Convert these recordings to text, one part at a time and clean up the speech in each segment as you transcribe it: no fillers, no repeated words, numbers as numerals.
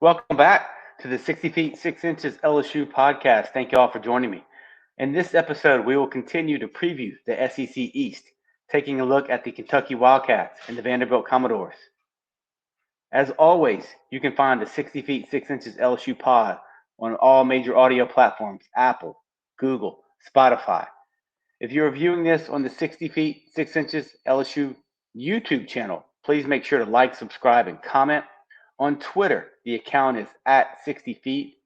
Welcome back to the 60 Feet 6 Inches LSU podcast. Thank you all for joining me. In this episode, we will continue to preview the SEC East, taking a look at the Kentucky Wildcats and the Vanderbilt Commodores. As always, you can find the 60 Feet 6 Inches LSU pod on all major audio platforms: Apple, Google, Spotify. If you're viewing this on the 60 Feet 6 Inches LSU YouTube channel, please make sure to like, subscribe, and comment. On Twitter, the account is at 60 feet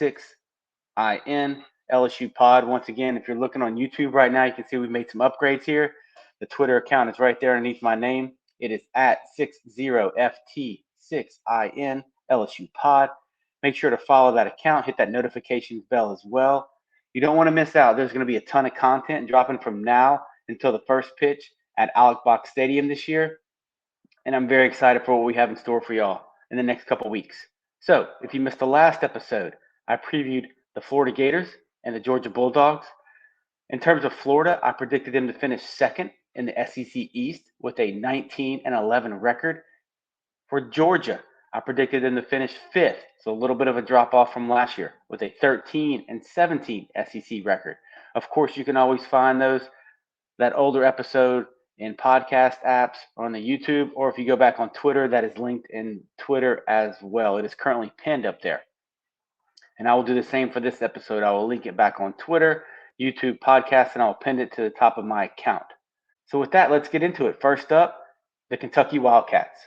6IN LSU Pod. Once again, if you're looking on YouTube right now, you can see we've made some upgrades here. The Twitter account is right there underneath my name. It is at 60FT6IN LSU Pod. Make sure to follow that account. Hit that notifications bell as well. You don't want to miss out. There's going to be a ton of content dropping from now until the first pitch at Alex Box Stadium this year. And I'm very excited for what we have in store for y'all in the next couple weeks. So, if you missed the last episode, I previewed the Florida Gators and the Georgia Bulldogs. In terms of Florida, I predicted them to finish second in the SEC East with a 19-11 record. For Georgia, I predicted them to finish fifth, so a little bit of a drop off from last year, with a 13-17 SEC record. Of course, you can always find that older episode in podcast apps on the YouTube, or if you go back on Twitter, that is linked in Twitter as well. It is currently pinned up there. And I will do the same for this episode. I will link it back on Twitter, YouTube, podcast, and I'll pin it to the top of my account. So with that, let's get into it. First up, the Kentucky Wildcats.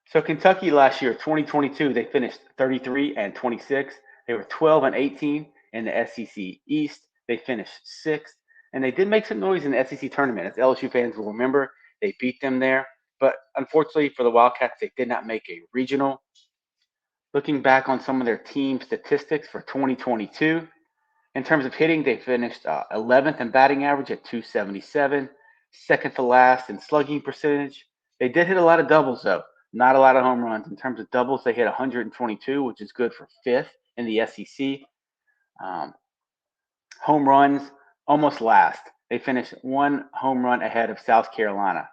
So Kentucky last year, 2022, they finished 33-26. They were 12-18 in the SEC East. They finished sixth. And they did make some noise in the SEC tournament. As LSU fans will remember, they beat them there. But unfortunately for the Wildcats, they did not make a regional. Looking back on some of their team statistics for 2022, in terms of hitting, they finished 11th in batting average at 277, second to last in slugging percentage. They did hit a lot of doubles, though, not a lot of home runs. In terms of doubles, they hit 122, which is good for fifth in the SEC. Home runs, almost last. They finished one home run ahead of South Carolina,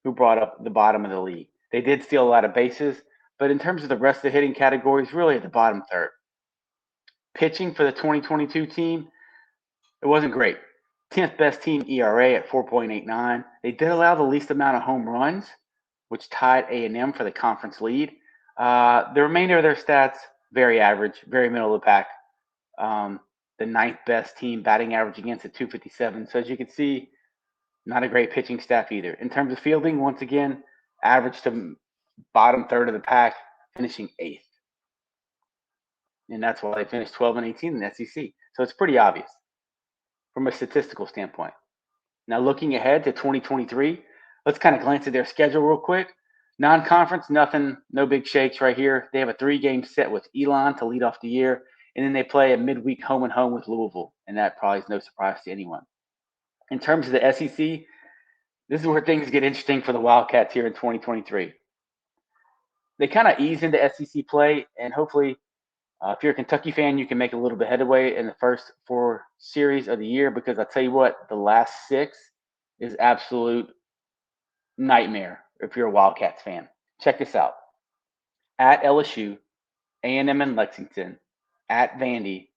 who brought up the bottom of the league. They did steal a lot of bases, but in terms of the rest of the hitting categories, really at the bottom third. Pitching for the 2022 team, it wasn't great. 10th best team ERA at 4.89. They did allow the least amount of home runs, which tied A&M for the conference lead. The remainder of their stats, very average, very middle of the pack. The ninth best team batting average against at 257. So as you can see, not a great pitching staff either. In terms of fielding, once again, average to bottom third of the pack, finishing eighth. And that's why they finished 12-18 in the SEC. So it's pretty obvious from a statistical standpoint. Now looking ahead to 2023, let's kind of glance at their schedule real quick. Non-conference, nothing, no big shakes right here. They have a 3-game set with Elon to lead off the year. And then they play a midweek home and home with Louisville, and that probably is no surprise to anyone. In terms of the SEC, this is where things get interesting for the Wildcats here in 2023. They kind of ease into SEC play, and hopefully, if you're a Kentucky fan, you can make a little bit headway in the first 4 series of the year, because I'll tell you what, the last 6 is absolute nightmare if you're a Wildcats fan. Check this out. At LSU, A&M in Lexington, at Vandy,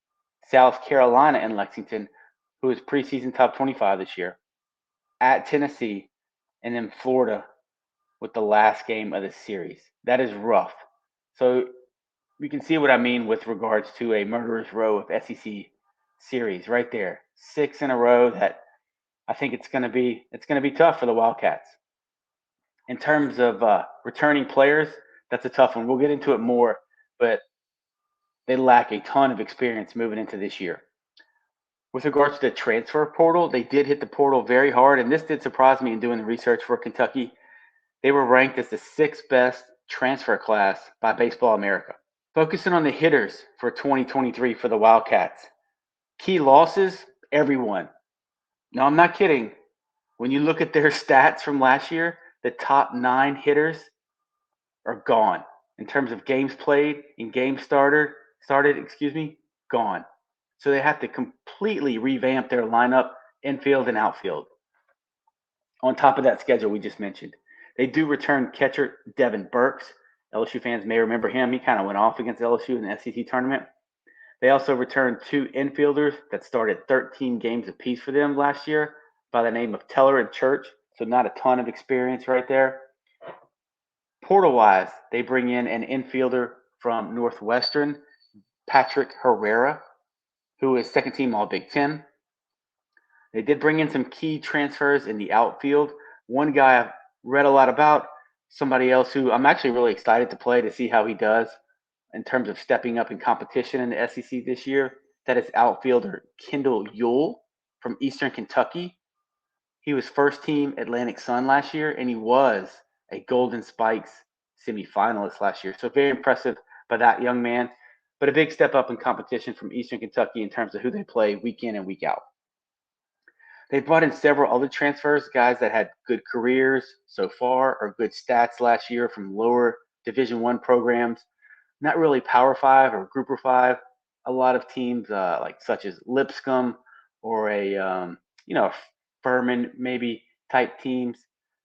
South Carolina and Lexington, who is preseason top 25 this year, at Tennessee, and then Florida with the last game of the series. That is rough. So you can see what I mean with regards to a murderer's row of SEC series right there. 6 in a row that I think it's going to be tough for the Wildcats. In terms of returning players, that's a tough one. We'll get into it more, but they lack a ton of experience moving into this year. With regards to the transfer portal, they did hit the portal very hard, and this did surprise me in doing the research for Kentucky. They were ranked as the 6th best transfer class by Baseball America. Focusing on the hitters for 2023 for the Wildcats. Key losses, everyone. No, I'm not kidding. When you look at their stats from last year, the top 9 hitters are gone. In terms of games played and games started, gone. So they have to completely revamp their lineup, infield and outfield. On top of that schedule we just mentioned, they do return catcher Devin Burks, LSU fans may remember him. He kind of went off against LSU in the SEC tournament. They also returned two infielders that started 13 games apiece for them last year by the name of Teller and Church. So not a ton of experience right there. Portal-wise, they bring in an infielder from Northwestern, Patrick Herrera, who is second team All Big Ten. They did bring in some key transfers in the outfield. One guy I've read a lot about, somebody else who I'm actually really excited to play to see how he does in terms of stepping up in competition in the SEC this year. That is outfielder Kendall Yule from Eastern Kentucky. He was first team Atlantic Sun last year, and he was a Golden Spikes semifinalist last year. So very impressive by that young man, but a big step up in competition from Eastern Kentucky in terms of who they play week in and week out. They brought in several other transfers, guys that had good careers so far or good stats last year from lower Division One programs. Not really Power Five or Grouper Five. A lot of teams like such as Lipscomb or a Furman maybe type teams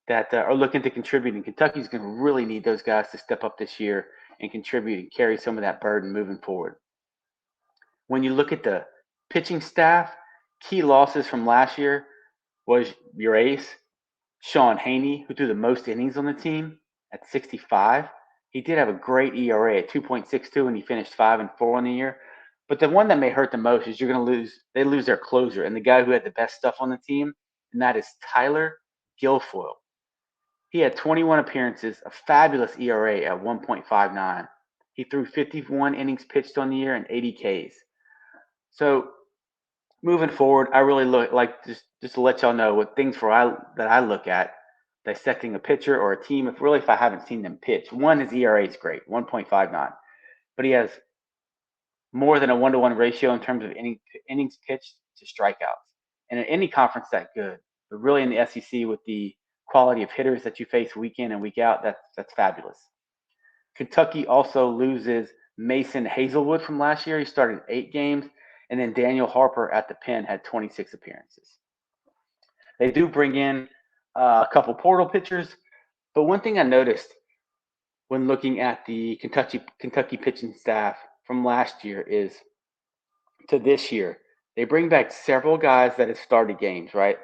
that are looking to contribute. And Kentucky's going to really need those guys to step up this year and contribute and carry some of that burden moving forward. When you look at the pitching staff, key losses from last year was your ace, Sean Haney, who threw the most innings on the team at 65. He did have a great ERA at 2.62, and he finished 5-4 on the year. But the one that may hurt the most is you're going to lose. They lose their closer and the guy who had the best stuff on the team, and that is Tyler Guilfoyle. He had 21 appearances, a fabulous ERA at 1.59. He threw 51 innings pitched on the year and 80 Ks. So moving forward, I really look like just to let y'all know what things that I look at dissecting a pitcher or a team. If I haven't seen them pitch, one, his ERA is great, 1.59, but he has more than a 1-to-1 ratio in terms of innings pitched to strikeouts. And in any conference, that good, but really in the SEC with the quality of hitters that you face week in and week out, that's fabulous. Kentucky also loses Mason Hazelwood from last year. He started 8 games. And then Daniel Harper at the pen had 26 appearances. They do bring in a couple portal pitchers, but one thing I noticed when looking at the Kentucky pitching staff from last year is to this year, they bring back several guys that have started games, right?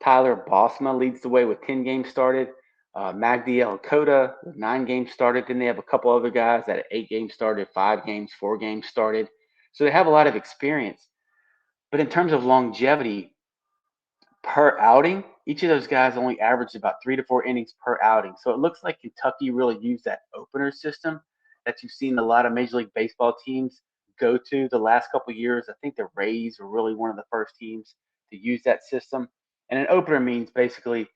Tyler Bosma leads the way with 10 games started. Magdiel Cota with 9 games started. Then they have a couple other guys that 8 games started, 5 games, 4 games started. So they have a lot of experience. But in terms of longevity per outing, each of those guys only averaged about 3 to 4 innings per outing. So it looks like Kentucky really used that opener system that you've seen a lot of Major League Baseball teams go to the last couple of years. I think the Rays were really one of the first teams to use that system. And an opener means basically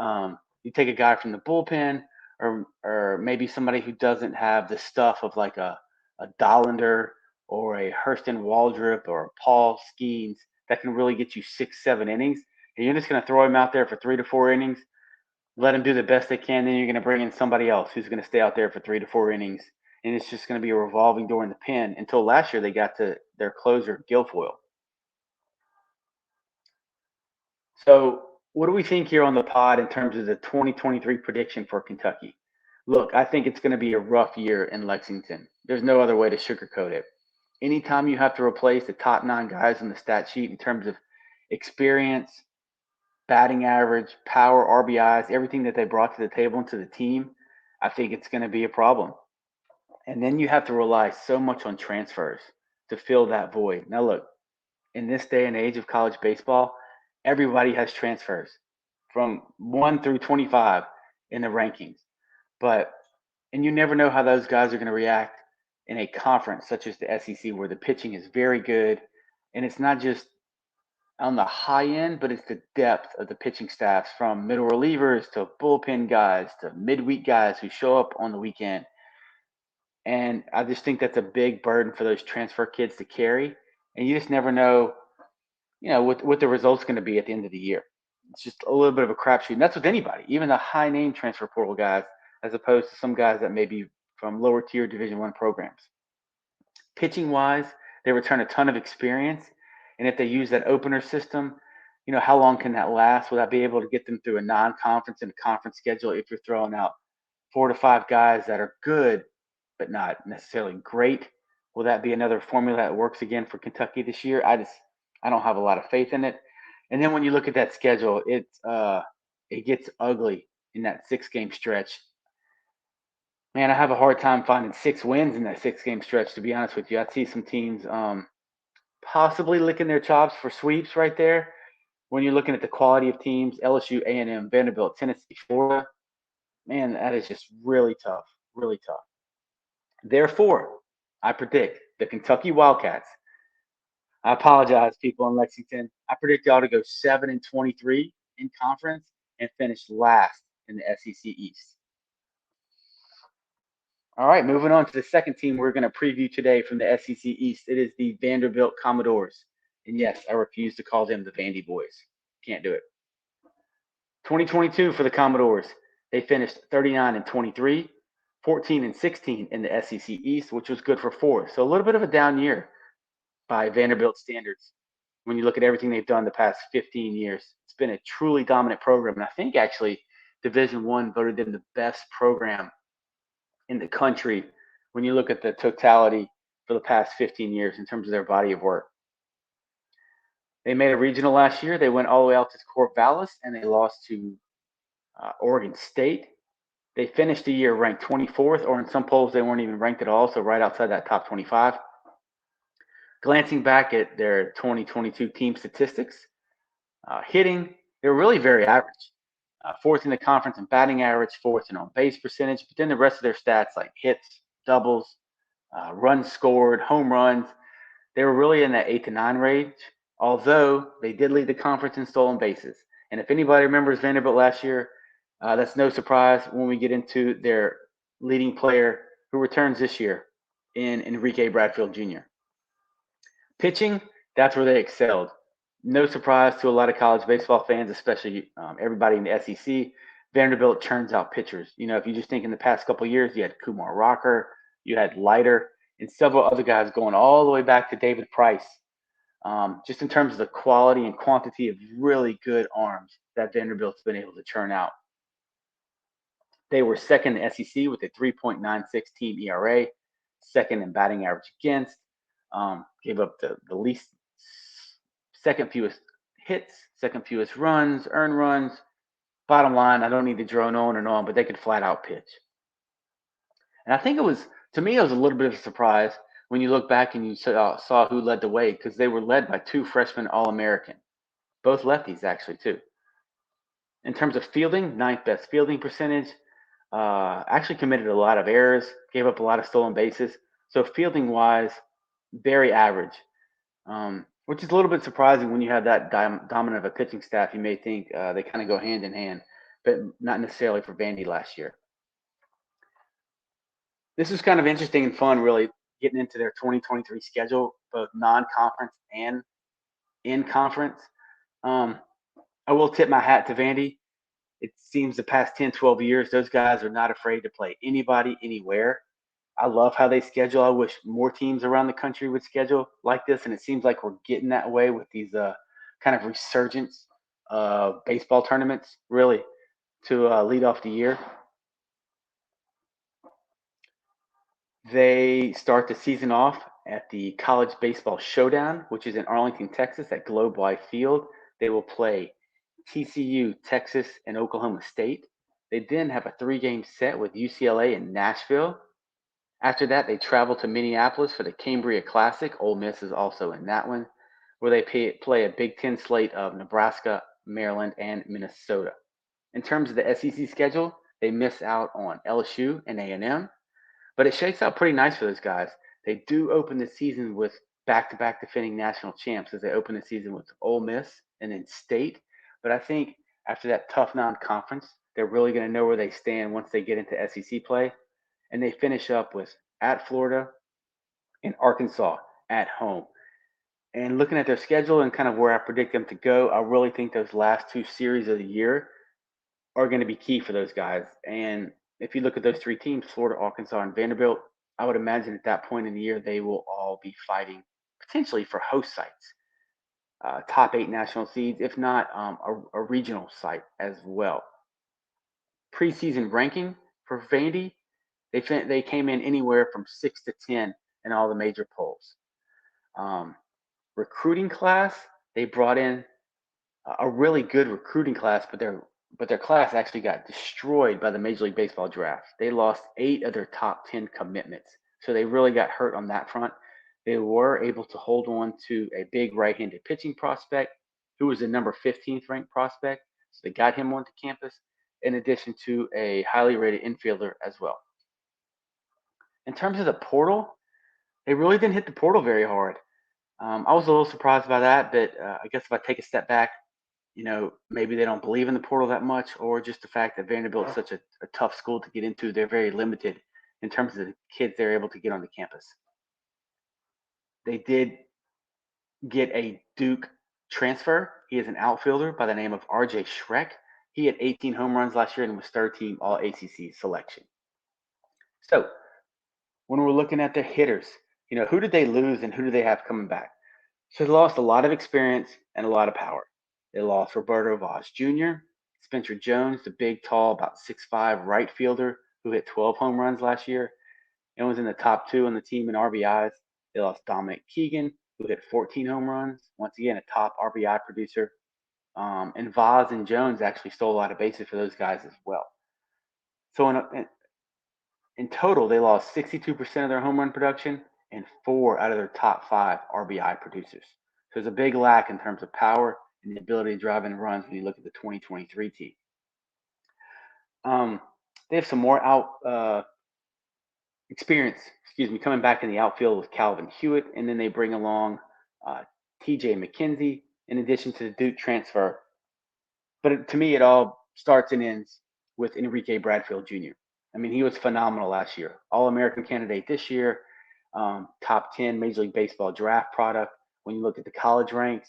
you take a guy from the bullpen or maybe somebody who doesn't have the stuff of like a Dollander or a Hurston Waldrop or a Paul Skeens that can really get you 6-7 innings. And you're just going to throw him out there for 3 to 4 innings, let them do the best they can. Then you're going to bring in somebody else who's going to stay out there for 3 to 4 innings. And it's just going to be a revolving door in the pen until last year they got to their closer, Guilfoyle. So what do we think here on the pod in terms of the 2023 prediction for Kentucky? Look, I think it's going to be a rough year in Lexington. There's no other way to sugarcoat it. Anytime you have to replace the top 9 guys on the stat sheet in terms of experience, batting average, power, RBIs, everything that they brought to the table and to the team, I think it's going to be a problem. And then you have to rely so much on transfers to fill that void. Now, look, in this day and age of college baseball, everybody has transfers from 1 through 25 in the rankings. And you never know how those guys are going to react in a conference such as the SEC where the pitching is very good. And it's not just on the high end, but it's the depth of the pitching staffs from middle relievers to bullpen guys to midweek guys who show up on the weekend. And I just think that's a big burden for those transfer kids to carry. And you just never know, what the result's going to be at the end of the year. It's just a little bit of a crapshoot. And that's with anybody, even the high name transfer portal guys, as opposed to some guys that may be from lower tier Division I programs. Pitching wise, they return a ton of experience. And if they use that opener system, how long can that last? Will that be able to get them through a non-conference and a conference schedule if you're throwing out 4 to 5 guys that are good, but not necessarily great. Will that be another formula that works again for Kentucky this year? I don't have a lot of faith in it. And then when you look at that schedule, it gets ugly in that 6 game stretch. Man, I have a hard time finding 6 wins in that 6 game stretch. To be honest with you, I see some teams possibly licking their chops for sweeps right there. When you're looking at the quality of teams, LSU, A&M, Vanderbilt, Tennessee, Florida, man, that is just really tough, really tough. Therefore, I predict the Kentucky Wildcats. I apologize, people in Lexington. I predict y'all to go 7-23 in conference and finish last in the SEC East. All right, moving on to the second team we're going to preview today from the SEC East. It is the Vanderbilt Commodores. And yes, I refuse to call them the Vandy Boys. Can't do it. 2022 for the Commodores. They finished 39-23, 14-16 in the SEC East, which was good for fourth. So a little bit of a down year by Vanderbilt standards. When you look at everything they've done the past 15 years, it's been a truly dominant program. And I think actually Division I voted them the best program in the country when you look at the totality for the past 15 years in terms of their body of work. They made a regional last year. They went all the way out to Corvallis, and they lost to Oregon State. They finished the year ranked 24th, or in some polls, they weren't even ranked at all, so right outside that top 25. Glancing back at their 2022 team statistics, hitting, they're really very average. Fourth in the conference in batting average, fourth in on base percentage, but then the rest of their stats like hits, doubles, runs scored, home runs, they were really in that 8 to 9 range, although they did lead the conference in stolen bases. And if anybody remembers Vanderbilt last year, that's no surprise when we get into their leading player who returns this year in Enrique Bradfield Jr. Pitching, that's where they excelled. No surprise to a lot of college baseball fans, especially everybody in the SEC. Vanderbilt churns out pitchers. You know, if you just think in the past couple of years, you had Kumar Rocker, you had Leiter, and several other guys going all the way back to David Price. Just in terms of the quality and quantity of really good arms that Vanderbilt's been able to churn out. They were second in the SEC with a 3.96 team ERA, second in batting average against, gave up the least, second fewest hits, second fewest runs, earned runs. Bottom line, I don't need to drone on and on, but they could flat out pitch. And I think it was, to me, it was a little bit of a surprise when you look back and you saw who led the way, because they were led by 2 freshman All-American, both lefties actually too. In terms of fielding, 9th best fielding percentage, actually committed a lot of errors, gave up a lot of stolen bases. So fielding wise, very average, which is a little bit surprising when you have that dominant of a pitching staff. You may think they kind of go hand in hand, but not necessarily for Vandy last year. This was kind of interesting and fun, really, getting into their 2023 schedule, both non-conference and in conference. I will tip my hat to Vandy. It seems the past 10, 12 years, those guys are not afraid to play anybody, anywhere. I love how they schedule. I wish more teams around the country would schedule like this, and it seems like we're getting that way with these kind of resurgence baseball tournaments, really, to lead off the year. They start the season off at the College Baseball Showdown, which is in Arlington, Texas, at Globe Life Field. They will play TCU, Texas, and Oklahoma State. They then have a 3-game set with UCLA and Nashville. After that, they travel to Minneapolis for the Cambria Classic. Ole Miss is also in that one, where they play a Big Ten slate of Nebraska, Maryland, and Minnesota. In terms of the SEC schedule, they miss out on LSU and A&M, but it shakes out pretty nice for those guys. They do open the season with back-to-back defending national champs, as they open the season with Ole Miss and then State. But I think after that tough non-conference, they're really going to know where they stand once they get into SEC play. And they finish up with at Florida and Arkansas at home. And looking at their schedule and kind of where I predict them to go, I really think those last 2 series of the year are going to be key for those guys. And if you look at those 3 teams, Florida, Arkansas, and Vanderbilt, I would imagine at that point in the year, they will all be fighting potentially for host sites, top 8 national seeds, if not a regional site as well. Preseason ranking, For Vandy, they came in anywhere from 6 to 10 in all the major polls. Um, Recruiting class, they brought in a really good recruiting class, but their class actually got destroyed by the Major League Baseball draft. They lost 8 of their top 10 commitments, so they really got hurt on that front. They were able to hold on to a big right-handed pitching prospect who was the number 15th ranked prospect, so they got him onto campus, in addition to a highly rated infielder as well. In terms of the portal, they really didn't hit the portal very hard. I was a little surprised by that, but I guess if I take a step back, maybe they don't believe in the portal that much, or just the fact that Vanderbilt is such a tough school to get into. They're very limited in terms of the kids they're able to get on the campus. They did get a Duke transfer. He is an outfielder by the name of RJ Schreck. He had 18 home runs last year and was third team All ACC selection. So when we're looking at their hitters, who did they lose and who do they have coming back? So they lost a lot of experience and a lot of power. They lost Roberto Vaz Jr., Spencer Jones, the big, tall, about 6'5" right fielder who hit 12 home runs last year and was in the top 2 on the team in RBIs. They lost Dominic Keegan, who hit 14 home runs, once again, a top RBI producer. And Vaz and Jones actually stole a lot of bases for those guys as well. So in total, they lost 62% of their home run production and 4 out of their top 5 RBI producers. So there's a big lack in terms of power and the ability to drive in runs when you look at the 2023 team. They have some more experience, coming back in the outfield with Calvin Hewitt, and then they bring along TJ McKenzie in addition to the Duke transfer. But to me, it all starts and ends with Enrique Bradfield Jr. I mean, he was phenomenal last year. All-American candidate this year, top 10 Major League Baseball draft product. When you look at the college ranks,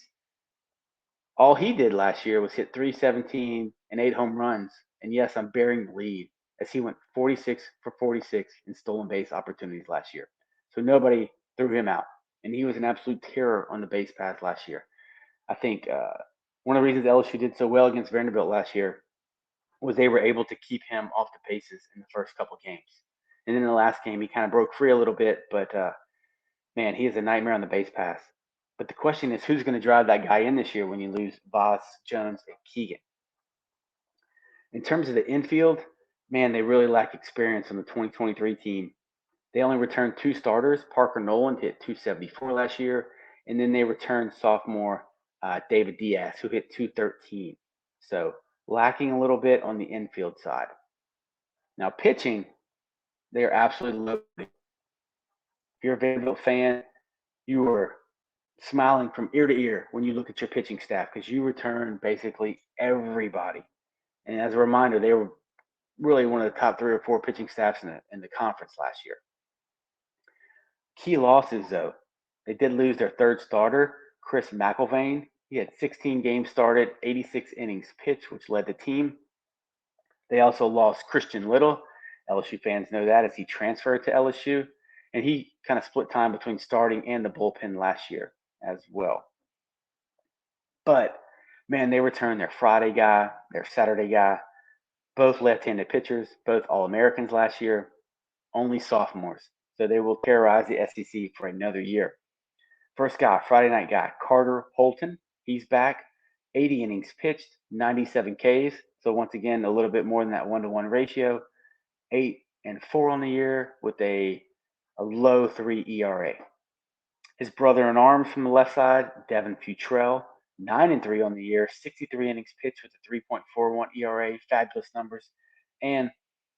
all he did last year was hit 317 and 8 home runs. And yes, I'm bearing the lead as he went 46 for 46 in stolen base opportunities last year. So nobody threw him out. And he was an absolute terror on the base paths last year. I think one of the reasons LSU did so well against Vanderbilt last year was they were able to keep him off the bases in the first couple games. And then in the last game, he kind of broke free a little bit, but man, he is a nightmare on the base pass. But the question is, who's going to drive that guy in this year when you lose Vaz, Jones, and Keegan? In terms of the infield, man, they really lack experience on the 2023 team. They only returned 2 starters. Parker Nolan hit 274 last year, and then they returned sophomore David Diaz, who hit 213. So lacking a little bit on the infield side. Now pitching, they are absolutely loaded. If you're a Vanderbilt fan, you are smiling from ear to ear when you look at your pitching staff because you return basically everybody. And as a reminder, they were really one of the top 3 or 4 pitching staffs in the conference last year. Key losses, though, they did lose their third starter, Chris McIlvain. He had 16 games started, 86 innings pitched, which led the team. They also lost Christian Little. LSU fans know that as he transferred to LSU. And he kind of split time between starting and the bullpen last year as well. But, man, they returned their Friday guy, their Saturday guy, both left-handed pitchers, both All-Americans last year, only sophomores. So they will terrorize the SEC for another year. First guy, Friday night guy, Carter Holton. He's back. 80 innings pitched, 97 Ks. So once again, a little bit more than that 1-to-1 ratio. 8-4 on the year with a low 3 ERA. His brother in arms from the left side, Devin Futrell, 9-3 on the year, 63 innings pitched with a 3.41 ERA. Fabulous numbers. And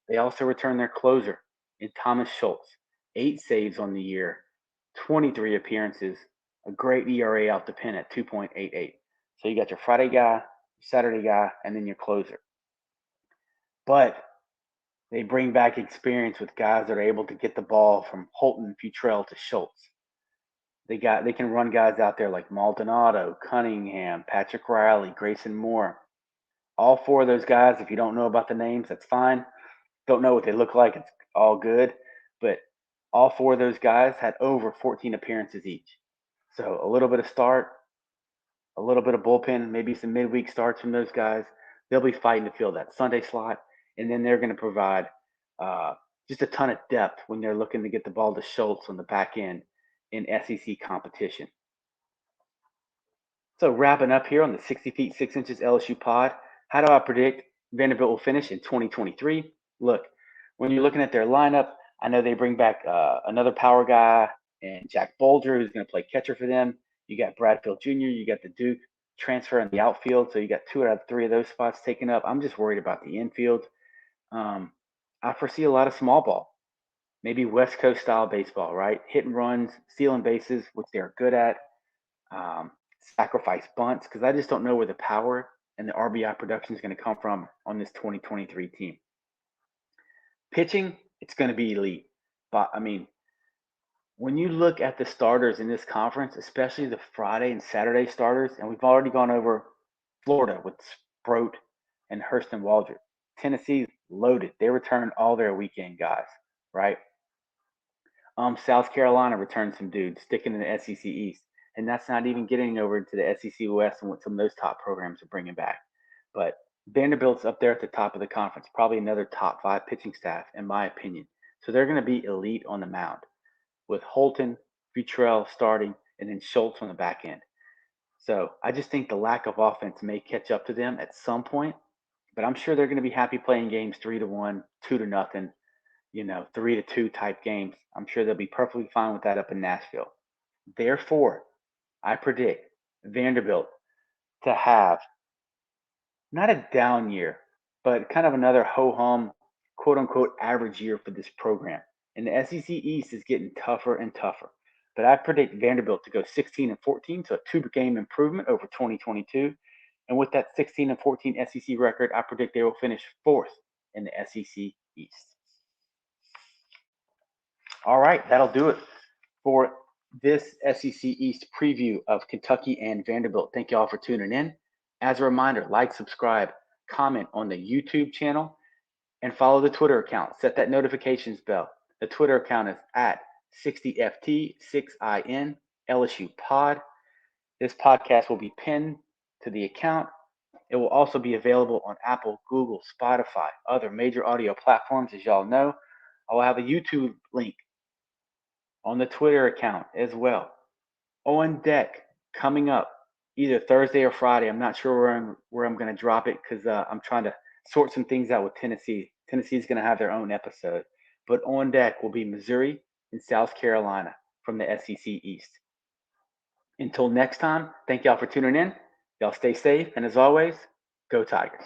they also returned their closer in Thomas Schultz, 8 saves on the year, 23 appearances, a great ERA out the pen at 2.88. So you got your Friday guy, Saturday guy, and then your closer. But they bring back experience with guys that are able to get the ball from Holton, Futrell to Schultz. They can run guys out there like Maldonado, Cunningham, Patrick Riley, Grayson Moore. All 4 of those guys, if you don't know about the names, that's fine. Don't know what they look like, it's all good. But all 4 of those guys had over 14 appearances each. So a little bit of start, a little bit of bullpen, maybe some midweek starts from those guys. They'll be fighting to fill that Sunday slot, and then they're going to provide just a ton of depth when they're looking to get the ball to Schultz on the back end in SEC competition. So wrapping up here on the 60 feet 6 inches LSU pod, how do I predict Vanderbilt will finish in 2023? Look, when you're looking at their lineup, I know they bring back another power guy and Jack Bolger, who's going to play catcher for them. You got Bradfield Jr., you got the Duke transfer in the outfield, so you got 2 out of 3 of those spots taken up. I'm just worried about the infield. I foresee a lot of small ball, maybe West Coast style baseball, right? Hit and runs, stealing bases, which they're good at. Um, Sacrifice bunts, because I just don't know where the power and the RBI production is going to come from on this 2023 team. Pitching, it's going to be elite. But I mean, when you look at the starters in this conference, especially the Friday and Saturday starters, and we've already gone over Florida with Sproat and Hurston Waldrop. Tennessee's loaded. They returned all their weekend guys, right? South Carolina returned some dudes, sticking in the SEC East. And that's not even getting over into the SEC West and what some of those top programs are bringing back. But Vanderbilt's up there at the top of the conference, probably another top 5 pitching staff, in my opinion. So they're going to be elite on the mound with Holton, Futrell starting, and then Schultz on the back end. So I just think the lack of offense may catch up to them at some point, but I'm sure they're going to be happy playing games 3-1, 2-0, 3-2 type games. I'm sure they'll be perfectly fine with that up in Nashville. Therefore, I predict Vanderbilt to have not a down year, but kind of another ho-hum, quote unquote, average year for this program. And the SEC East is getting tougher and tougher. But I predict Vanderbilt to go 16-14, so a 2-game improvement over 2022. And with that 16-14 SEC record, I predict they will finish 4th in the SEC East. All right, that'll do it for this SEC East preview of Kentucky and Vanderbilt. Thank you all for tuning in. As a reminder, like, subscribe, comment on the YouTube channel, and follow the Twitter account. Set that notifications bell. The Twitter account is at 60FT6IN LSU Pod. This podcast will be pinned to the account. It will also be available on Apple, Google, Spotify, other major audio platforms, as y'all know. I will have a YouTube link on the Twitter account as well. On deck coming up either Thursday or Friday. I'm not sure where I'm going to drop it because I'm trying to sort some things out with Tennessee. Tennessee's going to have their own episode. But on deck will be Missouri and South Carolina from the SEC East. Until next time, thank y'all for tuning in. Y'all stay safe. And as always, go Tigers.